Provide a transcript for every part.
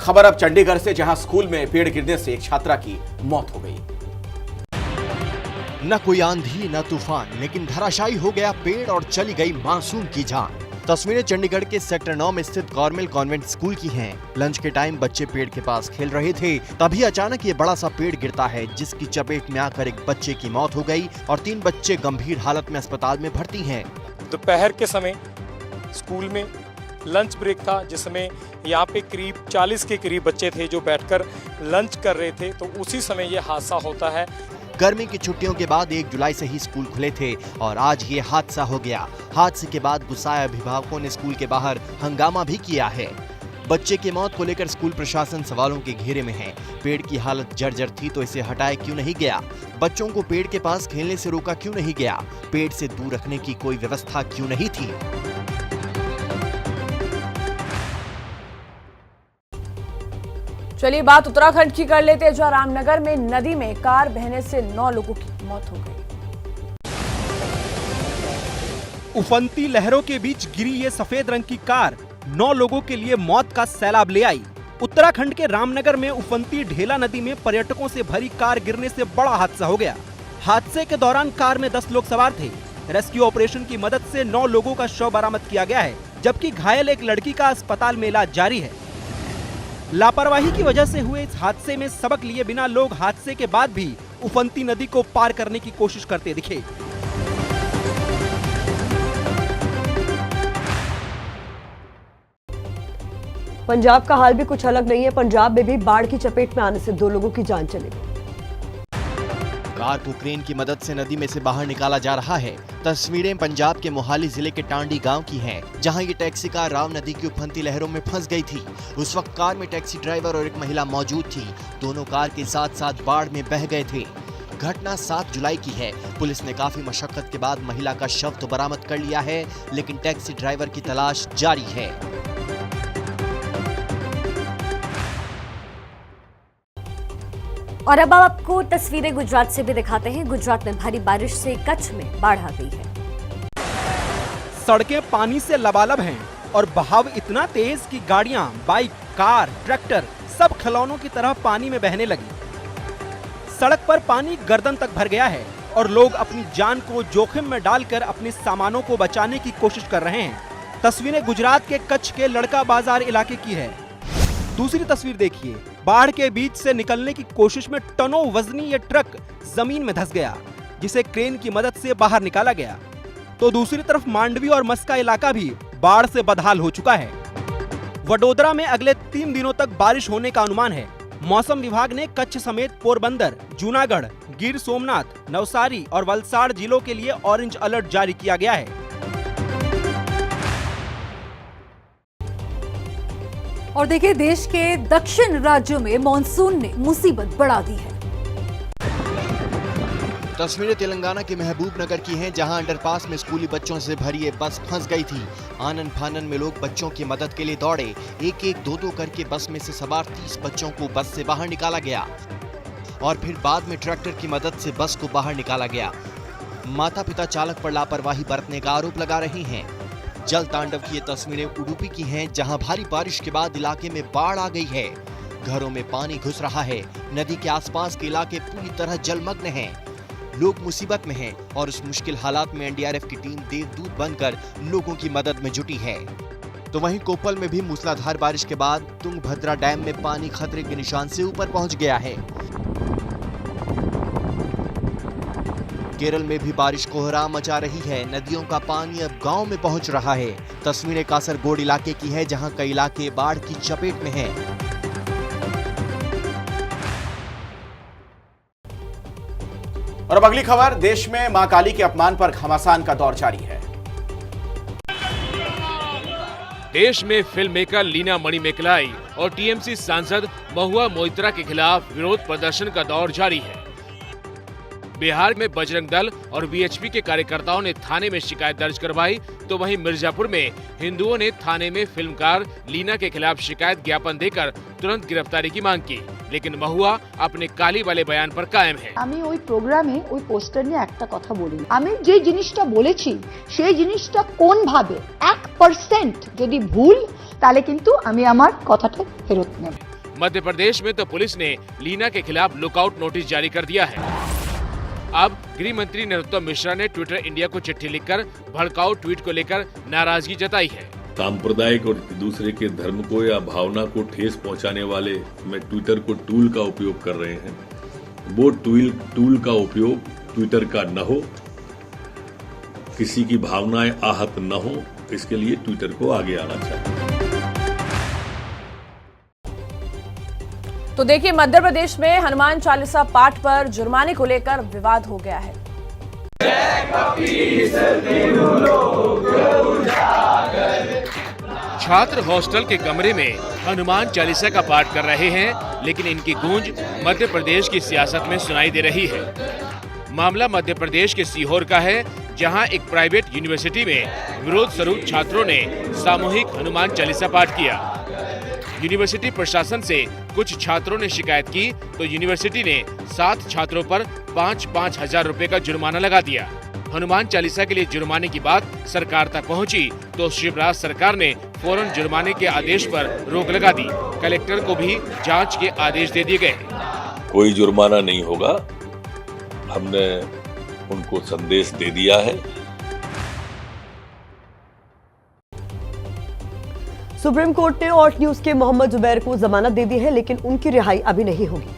खबर अब चंडीगढ़ से, जहां स्कूल में पेड़ गिरने से एक छात्रा की मौत हो गई। न कोई आंधी न तूफान, लेकिन धराशायी हो गया पेड़ और चली गई मासूम की जान। तस्वीरें चंडीगढ़ के सेक्टर 9 में स्थित कॉर्मेल कॉन्वेंट स्कूल की हैं। लंच के टाइम बच्चे पेड़ के पास खेल रहे थे, तभी अचानक ये बड़ा सा पेड़ गिरता है, जिसकी चपेट में आकर एक बच्चे की मौत हो गई और 3 बच्चे गंभीर हालत में अस्पताल में भर्ती हैं। दोपहर के समय स्कूल में लंच ब्रेक था, जिसमें यहाँ पे करीब 40 के करीब बच्चे थे जो बैठकर लंच कर रहे थे, तो उसी समय ये हादसा होता है। गर्मी की छुट्टियों के बाद 1 जुलाई से ही स्कूल खुले थे और आज ये हादसा हो गया। हादसे के बाद गुस्साए अभिभावकों ने स्कूल के बाहर हंगामा भी किया है। बच्चे की मौत को लेकर स्कूल प्रशासन सवालों के घेरे में है। पेड़ की हालत जर्जर थी तो इसे हटाया क्यों नहीं गया? बच्चों को पेड़ के पास खेलने से रोका क्यों नहीं गया? पेड़ से दूर रखने की कोई व्यवस्था क्यों नहीं थी? चलिए बात उत्तराखंड की कर लेते हैं, जहां रामनगर में नदी में कार बहने से 9 लोगों की मौत हो गई। उफनती लहरों के बीच गिरी ये सफेद रंग की कार 9 लोगों के लिए मौत का सैलाब ले आई। उत्तराखंड के रामनगर में उफनती ढेला नदी में पर्यटकों से भरी कार गिरने से बड़ा हादसा हो गया। हादसे के दौरान कार में 10 लोग सवार थे। रेस्क्यू ऑपरेशन की मदद से 9 लोगों का शव बरामद किया गया है, जबकि घायल एक लड़की का अस्पताल में इलाज जारी है। लापरवाही की वजह से हुए इस हादसे में सबक लिए बिना लोग हादसे के बाद भी उफनती नदी को पार करने की कोशिश करते दिखे। पंजाब का हाल भी कुछ अलग नहीं है। पंजाब में भी बाढ़ की चपेट में आने से 2 लोगों की जान चली गई। कार को क्रेन की मदद से नदी में से बाहर निकाला जा रहा है। तस्वीरें पंजाब के मोहाली जिले के टांडी गांव की हैं, जहां ये टैक्सी कार राव नदी की उफनती लहरों में फंस गई थी। उस वक्त कार में टैक्सी ड्राइवर और एक महिला मौजूद थी। दोनों कार के साथ साथ बाढ़ में बह गए थे। घटना 7 जुलाई की है। पुलिस ने काफी मशक्कत के बाद महिला का शव तो बरामद कर लिया है, लेकिन टैक्सी ड्राइवर की तलाश जारी है। और अब आपको तस्वीरें गुजरात से भी दिखाते हैं। गुजरात में भारी बारिश से कच्छ में बाढ़ आ गई है। सड़कें पानी से लबालब हैं और बहाव इतना तेज कि गाड़ियां, बाइक, कार, ट्रैक्टर सब खिलौनों की तरह पानी में बहने लगी। सड़क पर पानी गर्दन तक भर गया है और लोग अपनी जान को जोखिम में डालकर अपने सामानों को बचाने की कोशिश कर रहे हैं। तस्वीरें गुजरात के कच्छ के लड़का बाजार इलाके की है। दूसरी तस्वीर देखिए, बाढ़ के बीच से निकलने की कोशिश में टनों वजनी ये ट्रक जमीन में धंस गया, जिसे क्रेन की मदद से बाहर निकाला गया। तो दूसरी तरफ मांडवी और मस्का इलाका भी बाढ़ से बदहाल हो चुका है। वडोदरा में अगले 3 दिनों तक बारिश होने का अनुमान है। मौसम विभाग ने कच्छ समेत पोरबंदर, जूनागढ़, गिर सोमनाथ, नवसारी और वलसाड़ जिलों के लिए ऑरेंज अलर्ट जारी किया गया है। और देखिए, देश के दक्षिण राज्यों में मॉनसून ने मुसीबत बढ़ा दी है। तस्वीरें तेलंगाना के महबूब नगर की हैं, जहां अंडरपास में स्कूली बच्चों से भरी ये बस फंस गई थी। आनन फानन में लोग बच्चों की मदद के लिए दौड़े। एक एक दो करके बस में से सवार 30 बच्चों को बस से बाहर निकाला गया और फिर बाद में ट्रैक्टर की मदद से बस को बाहर निकाला गया। माता पिता चालक पर लापरवाही बरतने का आरोप लगा रहे हैं। जल तांडव की ये तस्वीरें उडुपी की हैं, जहां भारी बारिश के बाद इलाके में बाढ़ आ गई है। घरों में पानी घुस रहा है। नदी के आसपास के इलाके पूरी तरह जलमग्न हैं। लोग मुसीबत में हैं और उस मुश्किल हालात में एनडीआरएफ की टीम देवदूत बनकर लोगों की मदद में जुटी है। तो वहीं कोप्पल में भी मूसलाधार बारिश के बाद तुंगभद्रा डैम में पानी खतरे के निशान से ऊपर पहुंच गया है। केरल में भी बारिश कोहराम मचा रही है। नदियों का पानी अब गांव में पहुंच रहा है। तस्वीरें कासरगोड इलाके की है, जहां कई इलाके बाढ़ की चपेट में हैं। और अब अगली खबर, देश में मां काली के अपमान पर घमासान का दौर जारी है। देश में फिल्म मेकर लीना मणिमेकलाई और टीएमसी सांसद महुआ मोइत्रा के खिलाफ विरोध प्रदर्शन का दौर जारी है। बिहार में बजरंग दल और वीएचपी के कार्यकर्ताओं ने थाने में शिकायत दर्ज करवाई, तो वहीं मिर्जापुर में हिंदुओं ने थाने में फिल्मकार लीना के खिलाफ शिकायत ज्ञापन देकर तुरंत गिरफ्तारी की मांग की। लेकिन महुआ अपने काली वाले बयान पर कायम है। আমি ওই প্রোগ্রামে ওই পোস্টার নিয়ে একটা কথা বলিনি। আমি যে জিনিসটা বলেছি সেই জিনিসটা কোন ভাবে 1% যদি ভুল, তাহলে কিন্তু আমি আমার কথাটা ফেরত নেব। मध्य प्रदेश में तो पुलिस ने लीना के खिलाफ लुकआउट नोटिस जारी कर दिया है। अब गृह मंत्री नरोत्तम मिश्रा ने ट्विटर इंडिया को चिट्ठी लिखकर भड़काऊ ट्वीट को लेकर नाराजगी जताई है। सांप्रदायिक और दूसरे के धर्म को या भावना को ठेस पहुंचाने वाले में ट्विटर को टूल का उपयोग कर रहे हैं। वो टूल का उपयोग ट्विटर का न हो, किसी की भावनाएं आहत न हो, इसके लिए ट्विटर को आगे आना चाहिए। तो देखिए, मध्य प्रदेश में हनुमान चालीसा पाठ पर जुर्माने को लेकर विवाद हो गया है। छात्र हॉस्टल के कमरे में हनुमान चालीसा का पाठ कर रहे हैं, लेकिन इनकी गूंज मध्य प्रदेश की सियासत में सुनाई दे रही है। मामला मध्य प्रदेश के सीहोर का है, जहां एक प्राइवेट यूनिवर्सिटी में विरोध स्वरूप छात्रों ने सामूहिक हनुमान चालीसा पाठ किया। यूनिवर्सिटी प्रशासन से कुछ छात्रों ने शिकायत की तो यूनिवर्सिटी ने 7 छात्रों पर 5-5 हजार रुपए का जुर्माना लगा दिया। हनुमान चालीसा के लिए जुर्माने की बात सरकार तक पहुंची तो शिवराज सरकार ने फौरन जुर्माने के आदेश पर रोक लगा दी। कलेक्टर को भी जांच के आदेश दे दिए गए। कोई जुर्माना नहीं होगा, हमने उनको संदेश दे दिया है। सुप्रीम कोर्ट ने ऑल्ट न्यूज के मोहम्मद जुबैर को जमानत दे दी है, लेकिन उनकी रिहाई अभी नहीं होगी।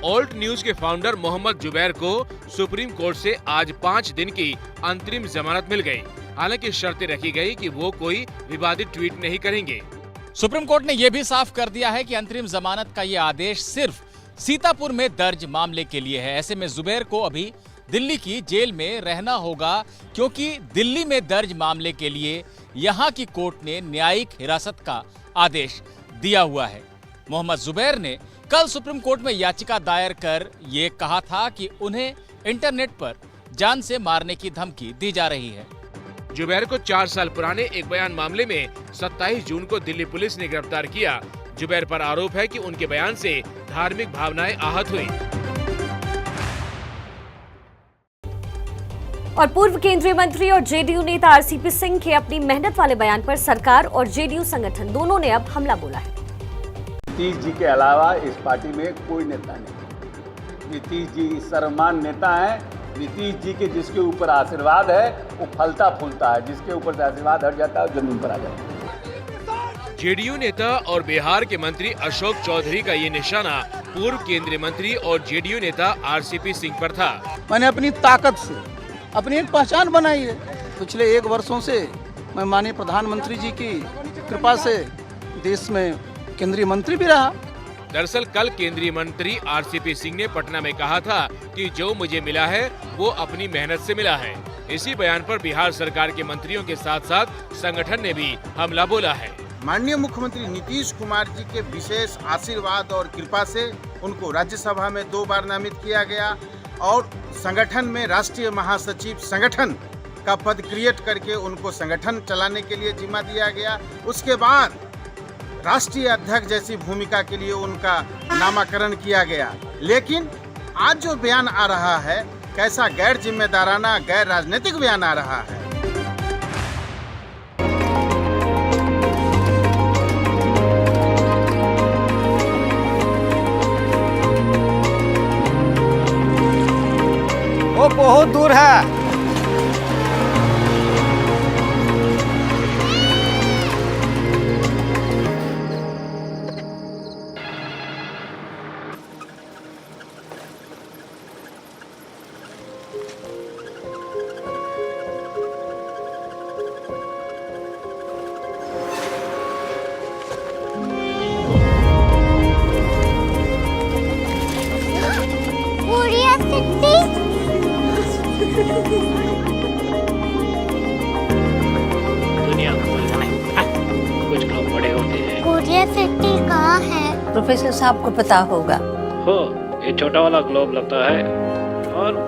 ऑल्ट न्यूज के फाउंडर मोहम्मद जुबैर को सुप्रीम कोर्ट से आज 5 दिन की अंतरिम जमानत मिल गई। हालांकि शर्तें रखी गई कि वो कोई विवादित ट्वीट नहीं करेंगे। सुप्रीम कोर्ट ने यह भी साफ कर दिया है कि अंतरिम जमानत का ये आदेश सिर्फ सीतापुर में दर्ज मामले के लिए है। ऐसे में जुबैर को अभी दिल्ली की जेल में रहना होगा, क्योंकि दिल्ली में दर्ज मामले के लिए यहां की कोर्ट ने न्यायिक हिरासत का आदेश दिया हुआ है। मोहम्मद जुबैर ने कल सुप्रीम कोर्ट में याचिका दायर कर ये कहा था कि उन्हें इंटरनेट पर जान से मारने की धमकी दी जा रही है। जुबैर को 4 साल पुराने एक बयान मामले में 27 जून को दिल्ली पुलिस ने गिरफ्तार किया। जुबैर पर आरोप है कि उनके बयान से धार्मिक भावनाएं आहत हुई। और पूर्व केंद्रीय मंत्री और जेडीयू नेता आरसीपी सिंह के अपनी मेहनत वाले बयान पर सरकार और जेडीयू संगठन दोनों ने अब हमला बोला है। नीतीश जी के अलावा इस पार्टी में कोई नेता नहीं। नीतीश जी सर्वमान्य नेता हैं। नीतीश जी के जिसके ऊपर आशीर्वाद है वो फलता फूलता है, जिसके ऊपर से आशीर्वाद हट जाता है जमीन पर आ जाता है। जेडीयू नेता और बिहार के मंत्री अशोक चौधरी का ये निशाना पूर्व केंद्रीय मंत्री और जेडीयू नेता आरसीपी सिंह पर था। मैंने अपनी ताकत से अपनी एक पहचान बनाई है। पिछले 1 वर्षों से मैं माननीय प्रधानमंत्री जी की कृपा से देश में केंद्रीय मंत्री भी रहा। दरअसल कल केंद्रीय मंत्री आरसीपी सिंह ने पटना में कहा था कि जो मुझे मिला है वो अपनी मेहनत से मिला है। इसी बयान पर बिहार सरकार के मंत्रियों के साथ साथ संगठन ने भी हमला बोला है। माननीय मुख्यमंत्री नीतीश कुमार जी के विशेष आशीर्वाद और कृपा से उनको राज्यसभा में 2 बार नामित किया गया और संगठन में राष्ट्रीय महासचिव संगठन का पद क्रिएट करके उनको संगठन चलाने के लिए जिम्मा दिया गया। उसके बाद राष्ट्रीय अध्यक्ष जैसी भूमिका के लिए उनका नामाकरण किया गया। लेकिन आज जो बयान आ रहा है कैसा गैर जिम्मेदाराना, गैर राजनीतिक बयान आ रहा है। वो बहुत दूर है। दुनिया कुछ लोग बड़े होते हैं। कोरिया सिटी कहाँ है? प्रोफेसर साहब को पता होगा। हो, ये छोटा वाला ग्लोब लगता है और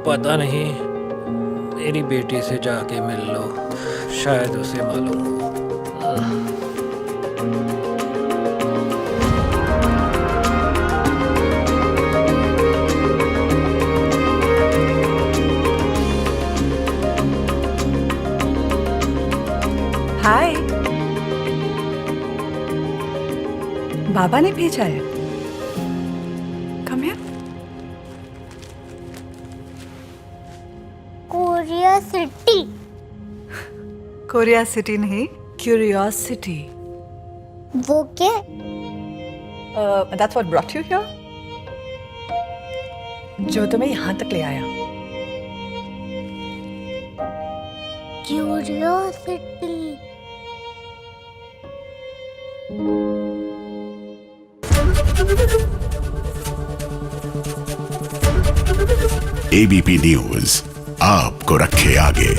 पता नहीं, मेरी बेटी से जाके मिल लो, शायद उसे मालूम हो। बाबा ने भेजा है। Come here. Curiosity. Korea city नहीं, क्यूरियोसिटी। वो क्या? That's what brought you here? जो तुम्हें यहाँ तक ले आया। क्यूरियोसिटी। एबीपी न्यूज आपको रखे आगे।